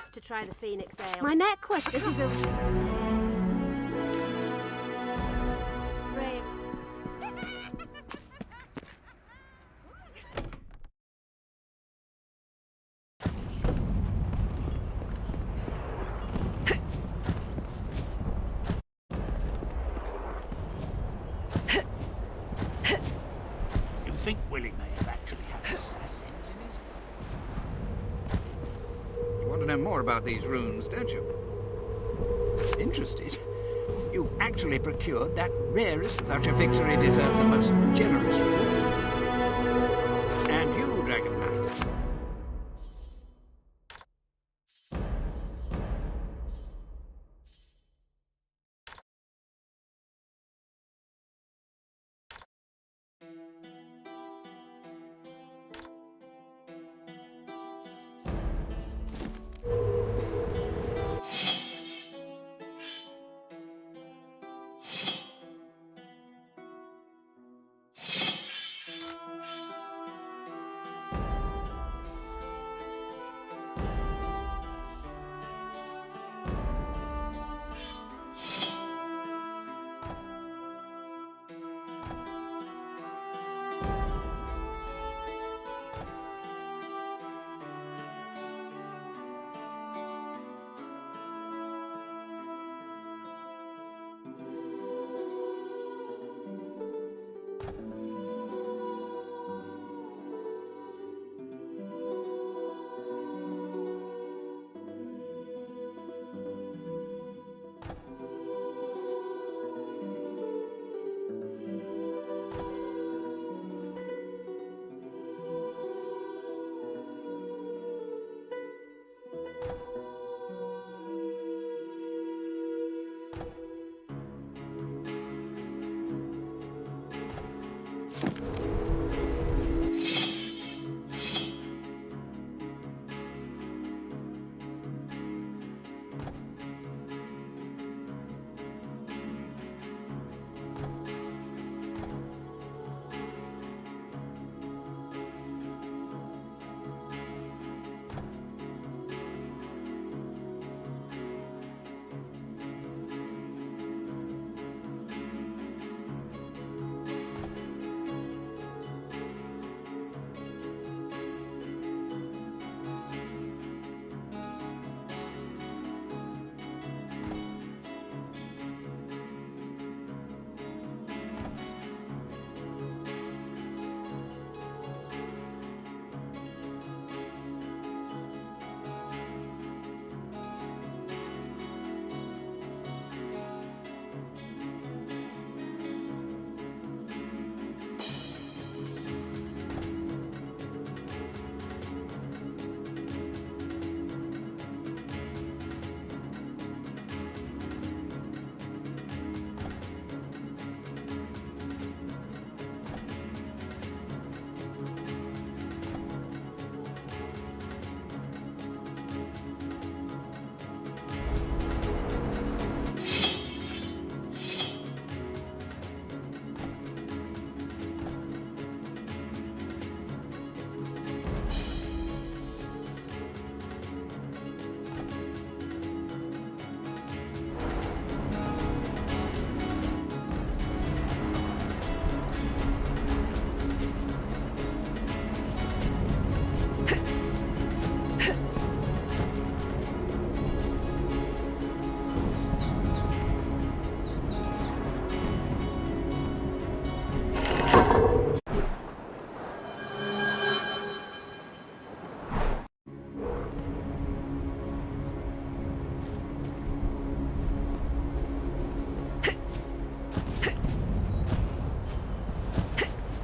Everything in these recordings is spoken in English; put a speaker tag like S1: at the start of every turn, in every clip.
S1: have to try the Phoenix Ale.
S2: My necklace! This is a...
S1: Brave.
S3: You think Willie may have actually had assassins in his...
S4: You want to know more about these runes, don't you? Interested? You've actually procured that rarest. Such a victory deserves a most generous reward. And you, Dragon Knight.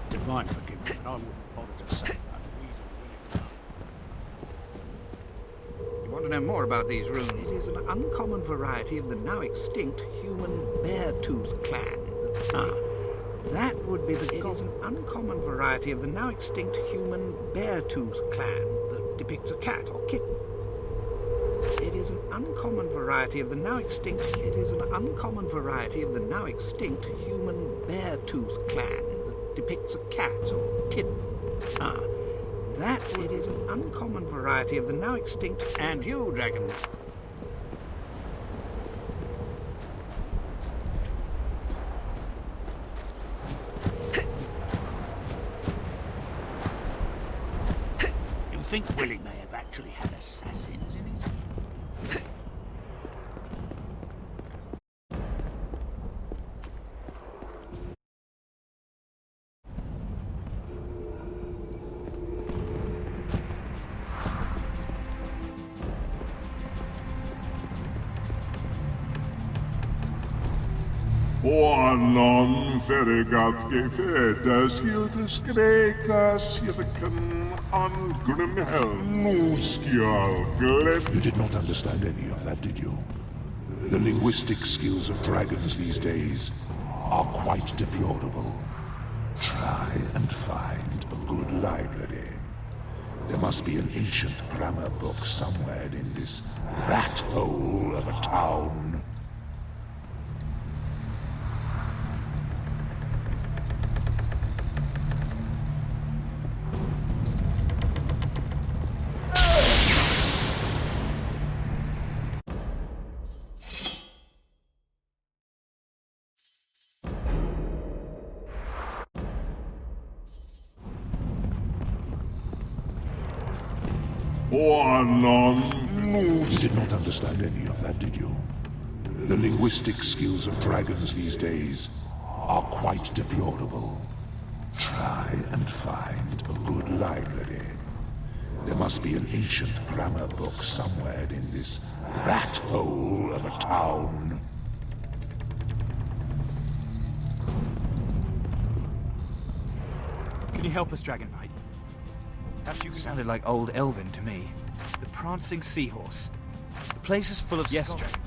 S3: Divine forgive me, but I wouldn't bother to say that.
S4: You want to know more about these runes? It is an uncommon variety of the now extinct human bear-tooth clan. That would be the... It is an uncommon variety of the now extinct human bear-tooth clan that depicts a cat or kitten. It is an uncommon variety of the now extinct... It is an uncommon variety of the now extinct human bear-tooth clan that depicts a cat or kitten. That it is an uncommon variety of the now extinct, and you, Dragon.
S3: You think Willie may have actually had assassins in his...
S1: Oanon ferregat gefeta skiltes grekas jevken an grimhel muskial gleb.
S2: You did not understand any of that, did you? The linguistic skills of dragons these days are quite deplorable. Try and find a good library. There must be an ancient grammar book somewhere in this rat hole of a town.
S1: Oanon
S2: You did not understand any of that, did you? The linguistic skills of dragons these days are quite deplorable. Try and find a good library. There must be an ancient grammar book somewhere in this rat hole of a town.
S5: Can you help us, Dragon Knight? Perhaps you sounded like old Elvin to me. The prancing seahorse. The place is full of... Yes, Dragon.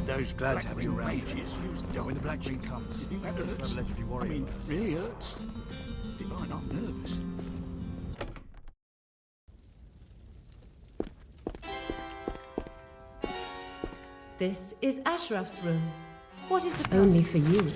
S4: Those
S5: Glad to have you
S4: Blackwing
S5: around.
S4: mages used
S5: When the
S4: dark
S5: Black Ring
S4: magic.
S5: comes,
S4: Do you think that
S5: there's
S4: hurts?
S5: another legendary
S4: I
S5: warrior
S4: mean,
S5: with us.
S4: really hurts. Divine, I'm nervous.
S6: This is Ashraf's room. What is the... Only for you.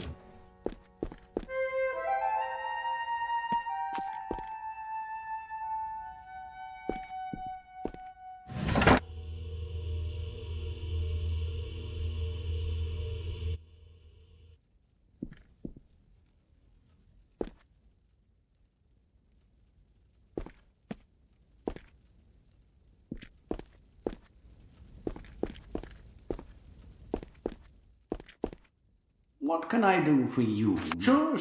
S7: What can I do for you?
S3: Sure.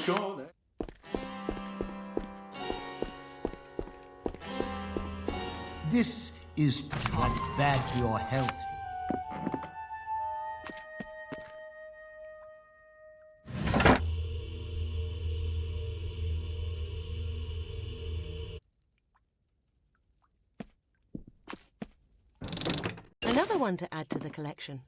S7: This is
S3: That's bad for your health.
S6: Another one to add to the collection.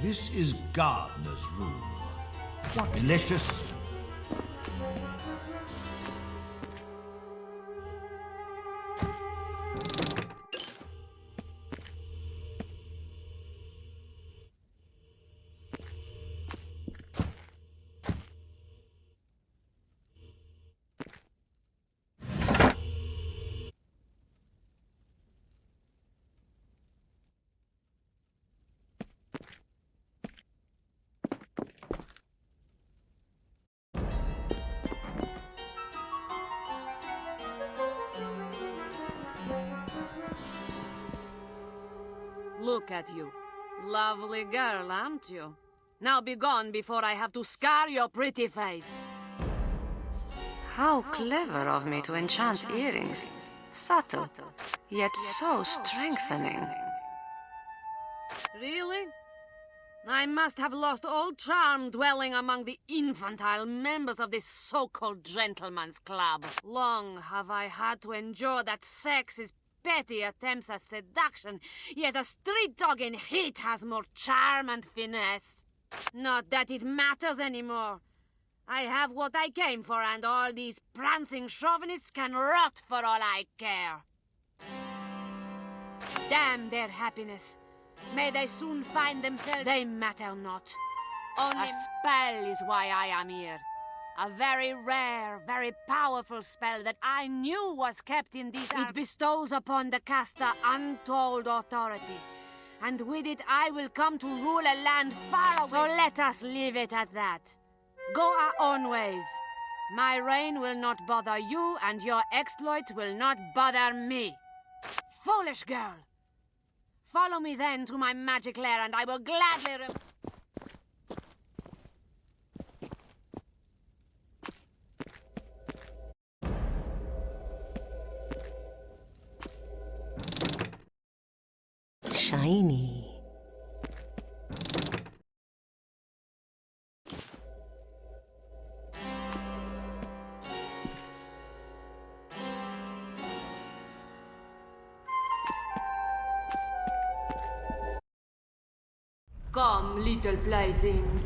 S7: This is Gardener's room. What delicious...
S8: Look at you. Lovely girl, aren't you? Now be gone before I have to scar your pretty face. How clever of me to enchant earrings. Subtle, yet so strengthening. Really? I must have lost all charm dwelling among the infantile members of this so-called gentleman's club. Long have I had to endure that sex's petty attempts at seduction, yet a street dog in heat has more charm and finesse. Not that it matters anymore. I have what I came for, and all these prancing chauvinists can rot for all I care. Damn their happiness. May they soon find themselves... They matter not. Only a spell is why I am here. A very rare, very powerful spell that I knew was kept in these... It bestows upon the caster untold authority. And with it I will come to rule a land far away. So let us leave it at that. Go our own ways. My reign will not bother you, and your exploits will not bother me. Foolish girl! Follow me then to my magic lair, and I will gladly...
S6: Shiny.
S8: Come, little plaything.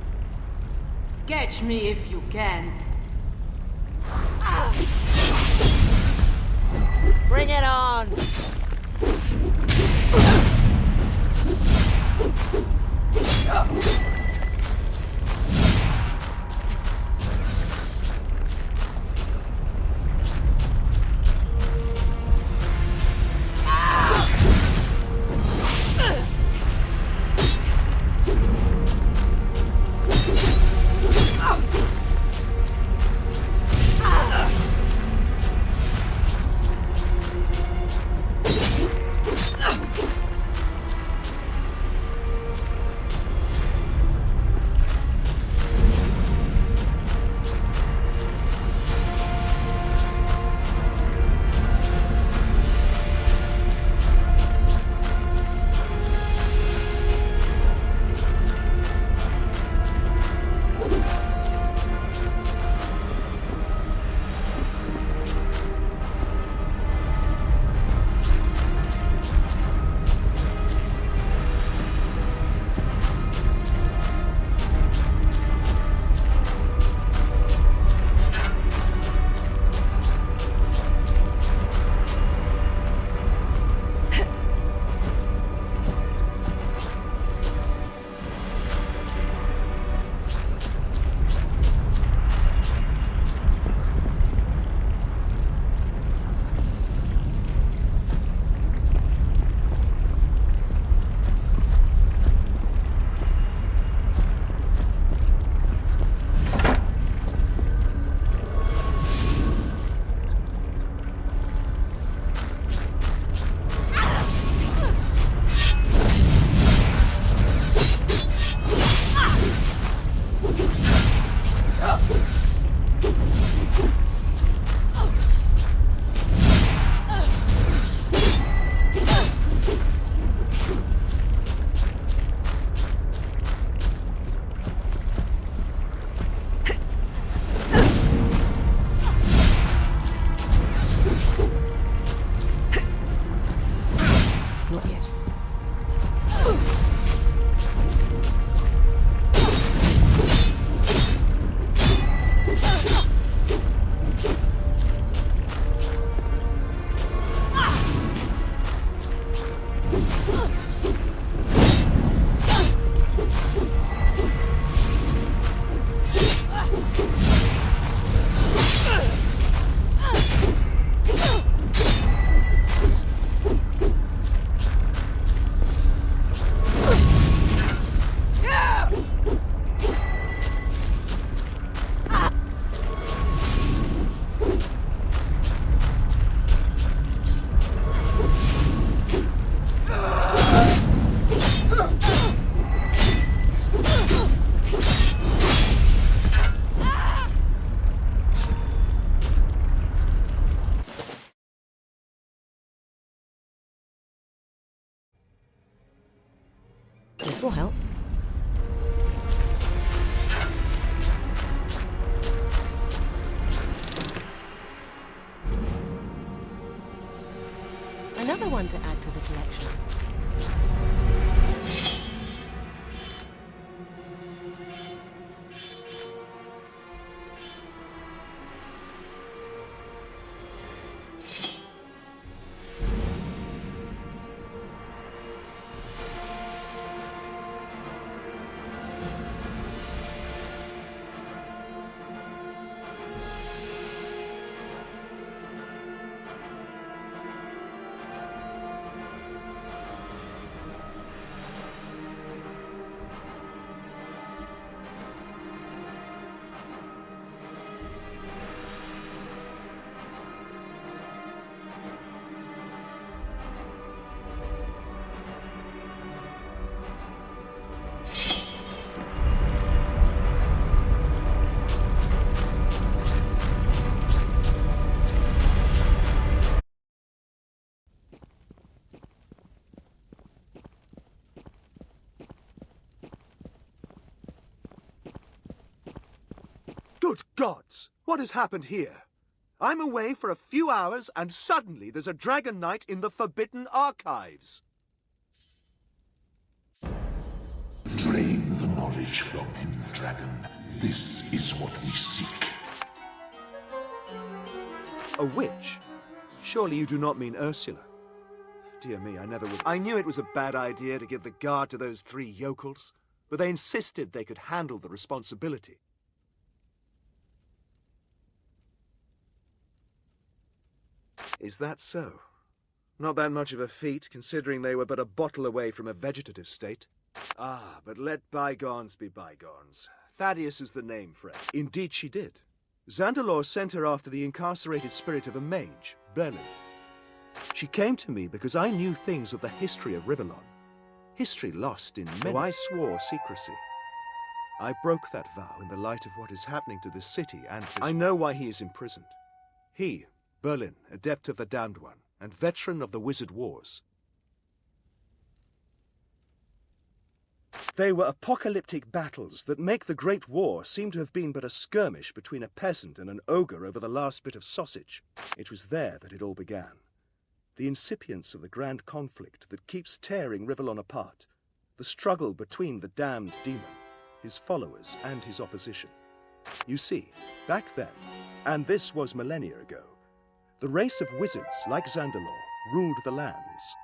S8: Catch me if you can. Bring it on!
S6: This will help. Another one to add to the collection.
S9: Good gods! What has happened here? I'm away for a few hours and suddenly there's a Dragon Knight in the Forbidden Archives.
S2: Drain the knowledge from him, Dragon. This is what we seek.
S9: A witch? Surely you do not mean Ursula. Dear me, I never would. I knew it was a bad idea to give the guard to those 3 yokels, but they insisted they could handle the responsibility. Is that so? Not that much of a feat, considering they were but a bottle away from a vegetative state. Ah, but let bygones be bygones. Thaddeus is the name, friend. Indeed she did. Zandelor sent her after the incarcerated spirit of a mage, Berlin. She came to me because I knew things of the history of Rivellon. History lost in many. So I swore secrecy. I broke that vow in the light of what is happening to this city, and I know why he is imprisoned. He, Berlin, adept of the Damned One, and veteran of the Wizard Wars. They were apocalyptic battles that make the Great War seem to have been but a skirmish between a peasant and an ogre over the last bit of sausage. It was there that it all began. The incipience of the grand conflict that keeps tearing Rivellon apart. The struggle between the damned demon, his followers, and his opposition. You see, back then, and this was millennia ago, the race of wizards like Zandelor ruled the lands.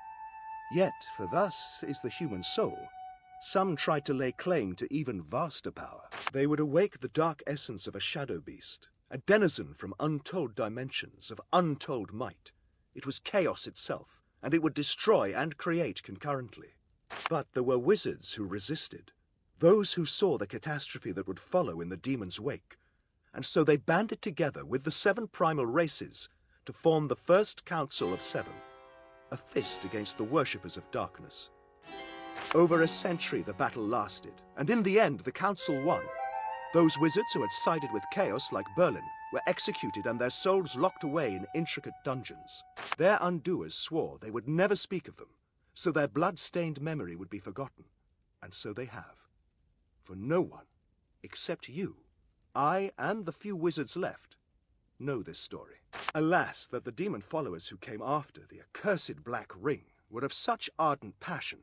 S9: Yet, for thus is the human soul, some tried to lay claim to even vaster power. They would awake the dark essence of a shadow beast, a denizen from untold dimensions of untold might. It was chaos itself, and it would destroy and create concurrently. But there were wizards who resisted, those who saw the catastrophe that would follow in the demon's wake, and so they banded together with the 7 primal races to form the First Council of 7, a fist against the worshippers of darkness. Over a century the battle lasted, and in the end the council won. Those wizards who had sided with chaos like Berlin were executed and their souls locked away in intricate dungeons. Their undoers swore they would never speak of them, so their blood-stained memory would be forgotten. And so they have. For no one, except you, I and the few wizards left, know this story. Alas, that the demon followers who came after the accursed Black Ring were of such ardent passion,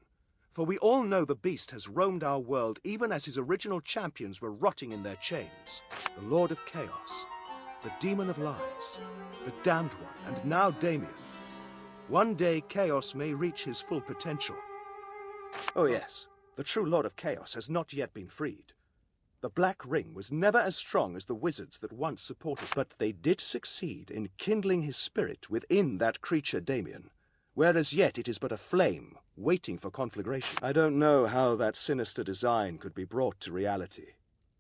S9: for we all know the beast has roamed our world even as his original champions were rotting in their chains. The Lord of Chaos, the Demon of Lies, the Damned One, and now Damien. One day Chaos may reach his full potential. Oh yes, the true Lord of Chaos has not yet been freed. The Black Ring was never as strong as the wizards that once supported, but they did succeed in kindling his spirit within that creature Damien, whereas yet it is but a flame, waiting for conflagration. I don't know how that sinister design could be brought to reality,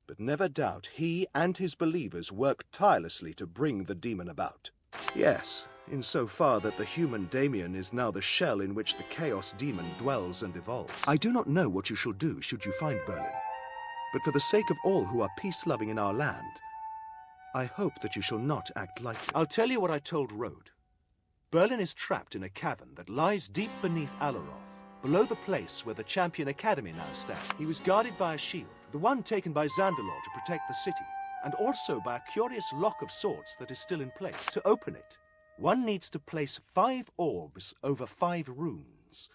S9: but never doubt he and his believers worked tirelessly to bring the demon about. Yes, insofar that the human Damien is now the shell in which the Chaos Demon dwells and evolves. I do not know what you shall do should you find Berlin, but for the sake of all who are peace-loving in our land, I hope that you shall not act lightly. I'll tell you what I told Rode. Berlin is trapped in a cavern that lies deep beneath Alaroth, below the place where the Champion Academy now stands. He was guarded by a shield, the one taken by Xandalore to protect the city, and also by a curious lock of sorts that is still in place. To open it, one needs to place 5 orbs over 5 runes.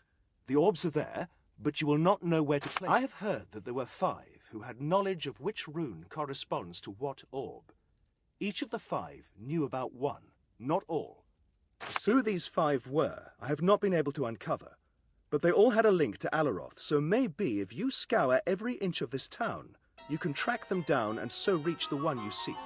S9: The orbs are there, but you will not know where to place them. I have heard that there were 5 who had knowledge of which rune corresponds to what orb. Each of the 5 knew about one, not all. Who these 5 were, I have not been able to uncover, but they all had a link to Alaroth, so maybe if you scour every inch of this town, you can track them down and so reach the one you seek.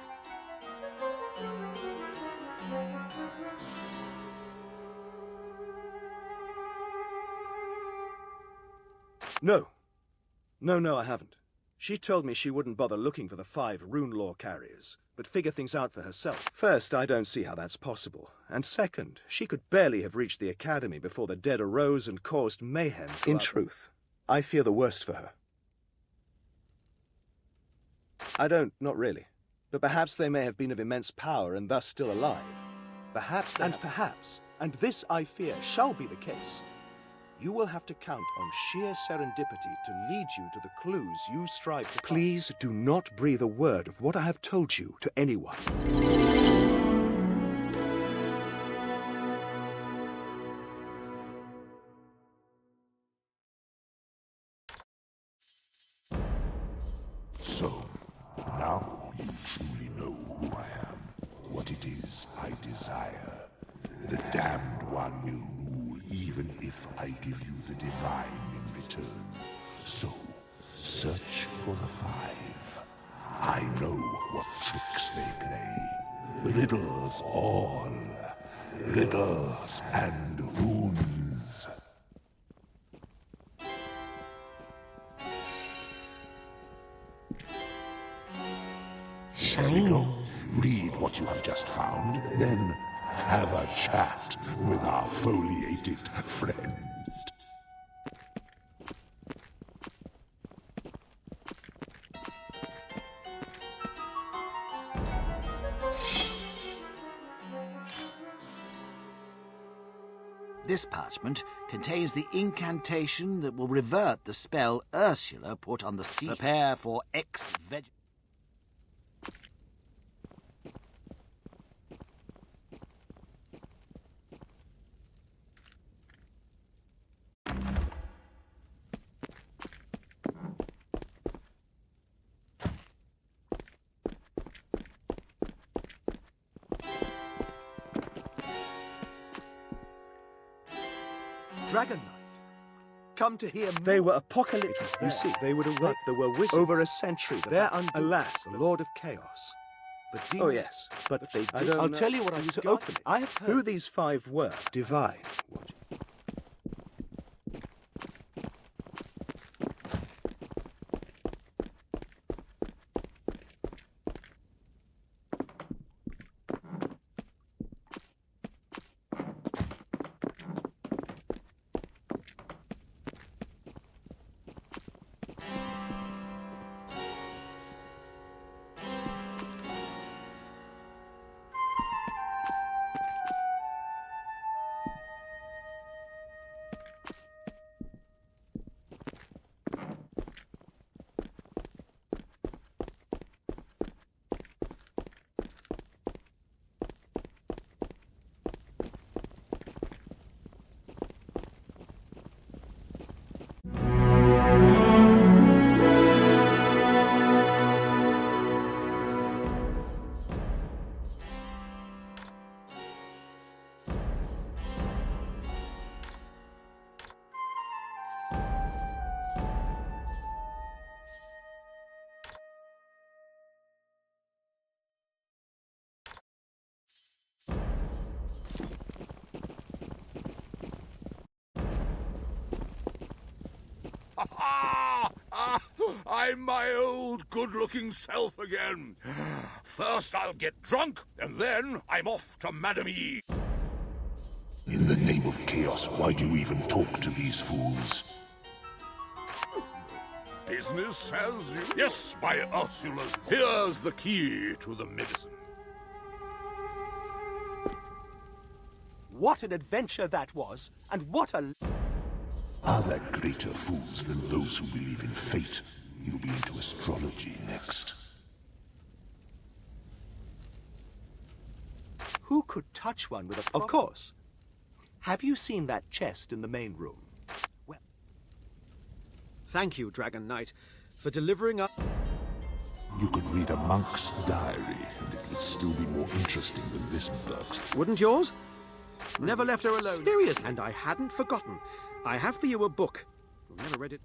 S9: No. No, I haven't. She told me she wouldn't bother looking for the 5 rune lore carriers, but figure things out for herself. First, I don't see how that's possible. And second, she could barely have reached the Academy before the dead arose and caused mayhem. In truth, I fear the worst for her. I don't, not really. But perhaps they may have been of immense power and thus still alive. Perhaps, and this I fear shall be the case, you will have to count on sheer serendipity to lead you to the clues you strive to find. Please do not breathe a word of what I have told you to anyone.
S2: So, now you truly know who I am, what it is I desire. The Damned One will rule even if I give you the Divine in return. So, search for the 5. I know what tricks they play. Riddles all. Riddles and runes. There we go. Read what you have just found, then have a chat with our foliated friend.
S7: This parchment contains the incantation that will revert the spell Ursula put on the sea. Prepare for ex-veg...
S9: Dragon Knight, come to hear more. They were apocalyptic. You see, they would have worked. There were wizards over a century. There, alas, the Lord of Chaos. The oh yes, but they did. I'll tell you what I used to open it. I have heard who these 5 were. Divine.
S2: I'm my old good-looking self again. First I'll get drunk, and then I'm off to Madame E. of chaos, why do you even talk to these fools?
S10: Business as you... Yes, by Ursula's. Here's the key to the medicine.
S9: What an adventure that was, and what a...
S2: Are there greater fools than those who believe in fate? You'll be into astrology next.
S9: Who could touch one with a... Of course. Have you seen that chest in the main room? Well...
S11: Thank you, Dragon Knight, for delivering up...
S2: You could read a monk's diary, and it would still be more interesting than this burk's.
S11: Wouldn't yours? Never left her alone. Seriously. And I hadn't forgotten. I have for you a book. You've never read it.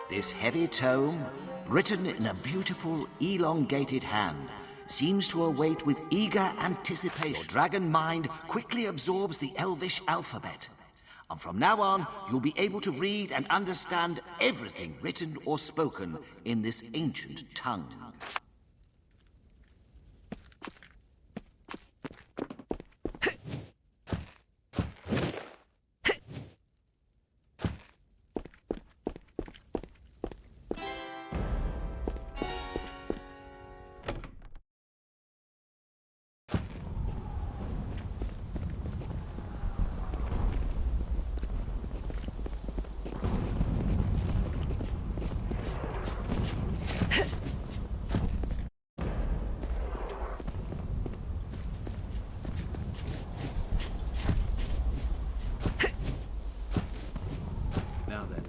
S7: This heavy tome, written in a beautiful, elongated hand, seems to await with eager anticipation. Your dragon mind quickly absorbs the Elvish alphabet, and from now on, you'll be able to read and understand everything written or spoken in this ancient tongue.
S11: Now then.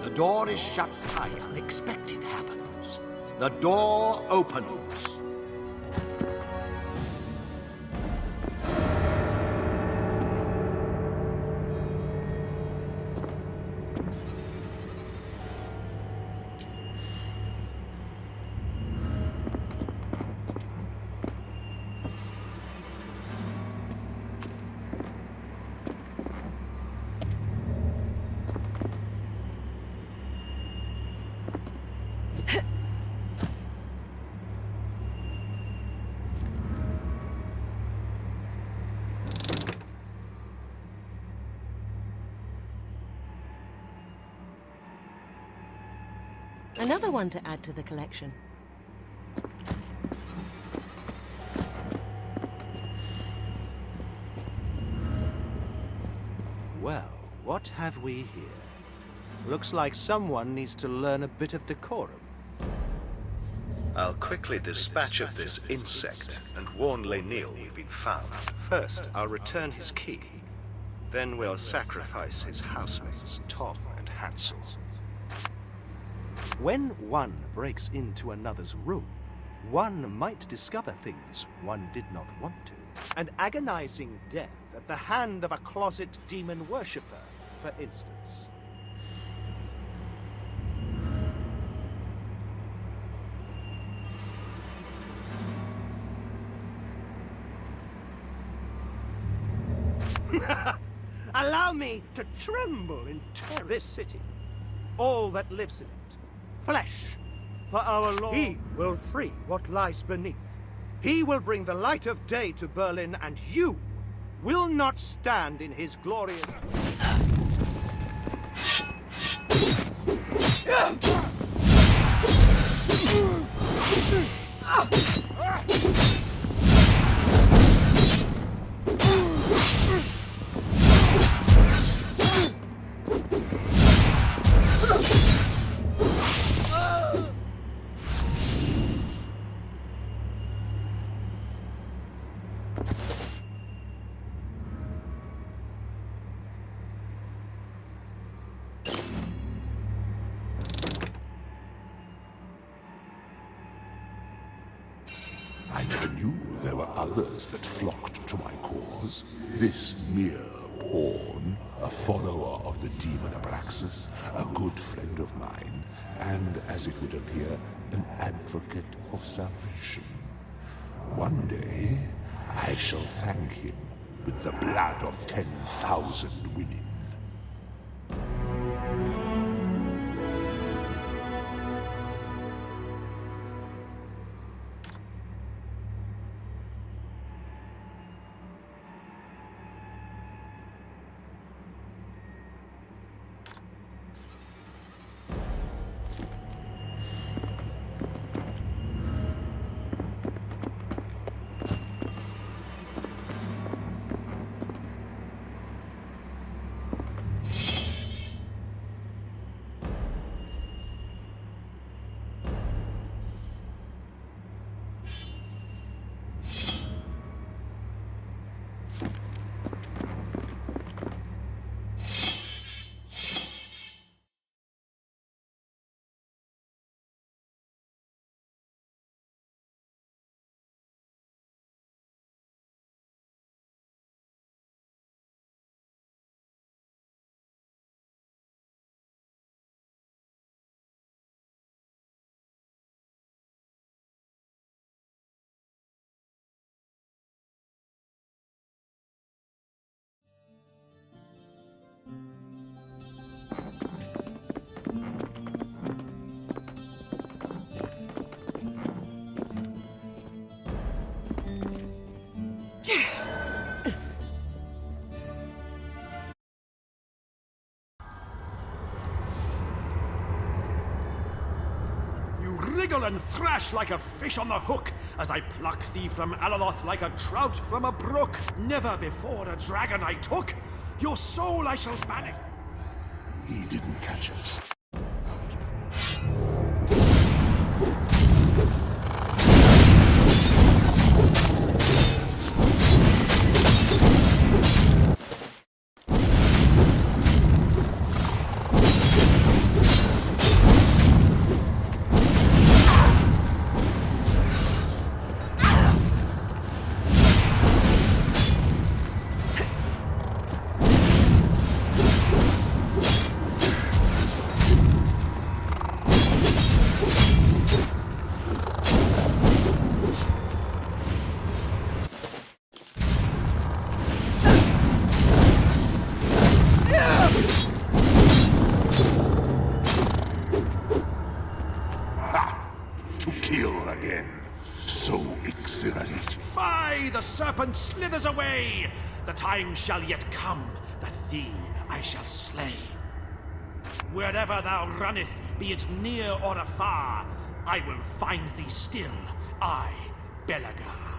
S7: The door is shut tight. Unexpected happens. The door opens.
S6: Another one to add to the collection.
S9: Well, what have we here? Looks like someone needs to learn a bit of decorum.
S12: I'll quickly dispatch of this insect and warn Lenil we've been found.
S9: First, I'll return his key. Then we'll sacrifice his housemates, Tom and Hansel. When one breaks into another's room, one might discover things one did not want to. An agonizing death at the hand of a closet demon worshipper, for instance. Allow me to tremble in terror. This city, all that lives in it, flesh for our Lord. He will free what lies beneath. He will bring the light of day to Berlin, and you will not stand in his glorious...
S2: I never knew there were others that flocked to my cause. This mere pawn, a follower of the demon Abraxas, a good friend of mine, and, as it would appear, an advocate of salvation. One day, I shall thank him with the blood of 10,000 women.
S10: Wriggle and thrash like a fish on the hook, as I pluck thee from Alaloth like a trout from a brook. Never before a dragon I took, your soul I shall banish.
S2: He didn't catch it.
S10: The serpent slithers away. The time shall yet come that thee I shall slay. Wherever thou runneth, be it near or afar, I will find thee still, I, Belagar.